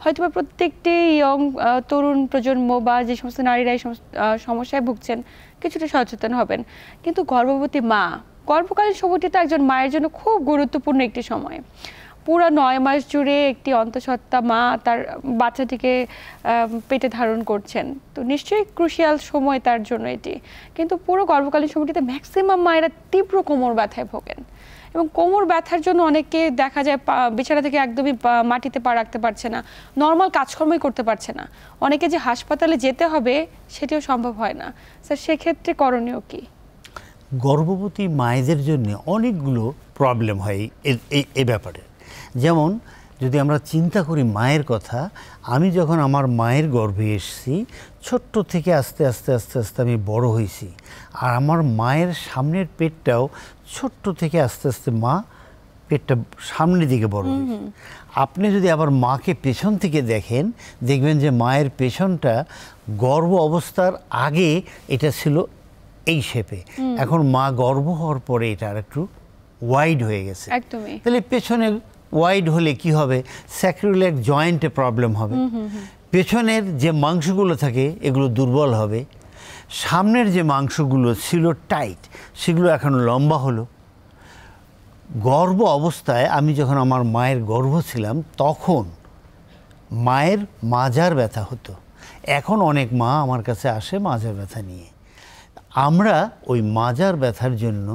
হয়তোবা প্রত্যেকটি ইয়ং তরুণ প্রজন্ম বা যে সমস্ত নারীরা এই সমস্যায় ভুগছেন কিছুটা সচেতন হবেন। কিন্তু গর্ভবতী মা, গর্ভকালীন সময়টি তো একজন মায়ের জন্য খুব গুরুত্বপূর্ণ একটি সময়। পুরো 9 মাস জুড়ে একটি অন্তঃসত্ত্বা মা তার বাচ্চাটিকে পেটে ধারণ করছেন, তো নিশ্চয়ই ক্রুশিয়াল সময় তার জন্য এটি। কিন্তু পুরো গর্ভকালীন সময়টিতে ম্যাক্সিমাম মায়েরা তীব্র কোমর ব্যথায় ভোগেন, এবং কোমর ব্যথার জন্য অনেকে দেখা যায় বিছানা থেকে একদমই মাটিতে পা রাখতে পারছে না, নর্মাল কাজকর্মই করতে পারছে না। অনেকে যে হাসপাতালে যেতে হবে সেটিও সম্ভব হয় না। স্যার, সেক্ষেত্রে করণীয় কি? গর্ভবতী মায়েদের জন্য অনেকগুলো প্রবলেম হয় এই ব্যাপারে। যেমন যদি আমরা চিন্তা করি মায়ের কথা, আমি যখন আমার মায়ের গর্ভে এসেছি, ছোট্ট থেকে আস্তে আস্তে আস্তে আস্তে আমি বড় হয়েছি, আর আমার মায়ের সামনের পেটটাও ছোট্ট থেকে আস্তে আস্তে মা পেটটা সামনের দিকে বড় হয়েছে। আপনি যদি আবার মাকে পেছন থেকে দেখেন, দেখবেন যে মায়ের পেছনটা গর্ভ অবস্থার আগে এটা ছিল এই শেপে, এখন মা গর্ভ হওয়ার পরে এটা আর একটু ওয়াইড হয়ে গেছে। একদমই। তাহলে পেছনে ওয়াইড হলে কি হবে? স্যাক্রিলিয়াক জয়েন্টে প্রবলেম হবে, পেছনের যে মাংসগুলো থাকে এগুলো দুর্বল হবে, সামনের যে মাংসগুলো ছিল টাইট সেগুলো এখন লম্বা হলো। গর্ভ অবস্থায় আমি যখন আমার মায়ের গর্ভ ছিলাম তখন মায়ের মাজার ব্যথা হতো, এখন অনেক মা আমার কাছে আসে মাজার ব্যথা নিয়ে। আমরা ওই মাজার ব্যথার জন্য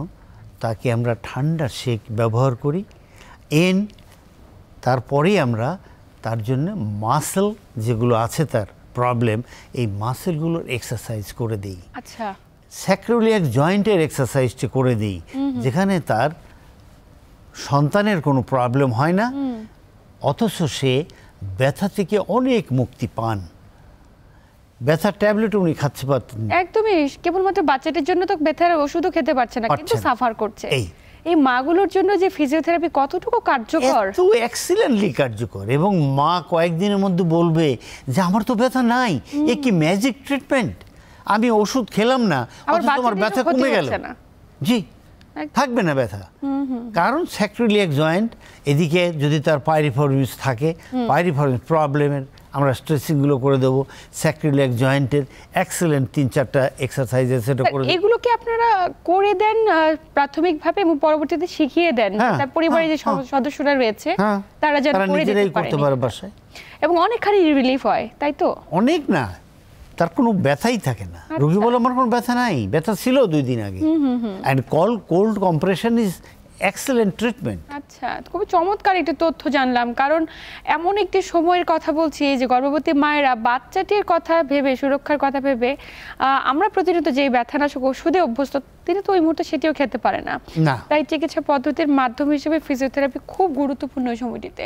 তাকে আমরা ঠান্ডা সেক ব্যবহার করি, তারপরেই আমরা তার জন্য মাসেল যেগুলো আছে তার প্রবলেম, এই মাসেলগুলোর এক্সারসাইজ করে দিই। আচ্ছা, স্যাক্রোলিয়াক জয়েন্টের এক্সারসাইজটা করে দিই, যেখানে তার সন্তানের কোনো প্রবলেম হয় না, অথচ সে ব্যথা থেকে অনেক মুক্তি পান। ব্যথার ট্যাবলেট উনি খাচ্ছে পারতেন একদমই। কেবলমাত্র বাচ্চাটির জন্য তো ব্যথার ওষুধও খেতে পারছে না, কিন্তু সাফার করছে। এই মাগুলোর জন্য যে ফিজিওথেরাপি কতটুকু কার্যকর? এত এক্সিলেন্টলি কার্যকর, এবং মা কয়েকদিনের মধ্যে বলবে যে আমার তো ব্যথা নাই, এ কি ম্যাজিক ট্রিটমেন্ট, আমি ওষুধ খেলাম না অথচ তোমার ব্যথা কমে গেল। জি, থাকবে না ব্যথা, কারণ স্যাক্রিলিয়াক জয়েন্ট। এদিকে যদি তার পাইরিফর্মিস থাকে, পাইরিফর্মিস প্রবলেমের আমরা স্ট্রেচিংগুলো করে দেবো, স্যাক্রিলিয়াক জয়েন্টের এক্সেলেন্ট 3-4টা এক্সারসাইজ সেটা করে। এগুলো কি আপনারা করে দেন প্রাথমিকভাবে এবং পরবর্তীতে শিখিয়ে দেন তার পরিবারের যে সদস্যরা রয়েছে তারা যেন নিজেরাই করতে পারে বাসায়, এবং অনেকখানি রিলিফ হয়, তাই তো? অনেক না, তার কোনো ব্যথাই থাকে না। রোগী বলে আমার কোনো ব্যথা নাই, ব্যথা ছিল 2 দিন আগে। And cold compression is excellent treatment. আচ্ছা, খুব চমৎকার একটা তথ্য জানলাম, কারণ এমন একটি সময়ের কথা বলছি যে গর্ভবতী মায়েরা বাচ্চাটির কথা ভেবে, সুরক্ষার কথা ভেবে, আমরা প্রতিনিয়ত যে ব্যথানাশক ওষুধে অভ্যস্ত, তিনি তো ওই মুহূর্তে সেটিও খেতে পারে না। তাই চিকিৎসা পদ্ধতির মাধ্যম হিসেবে ফিজিওথেরাপি খুব গুরুত্বপূর্ণ ওই সময়টিতে।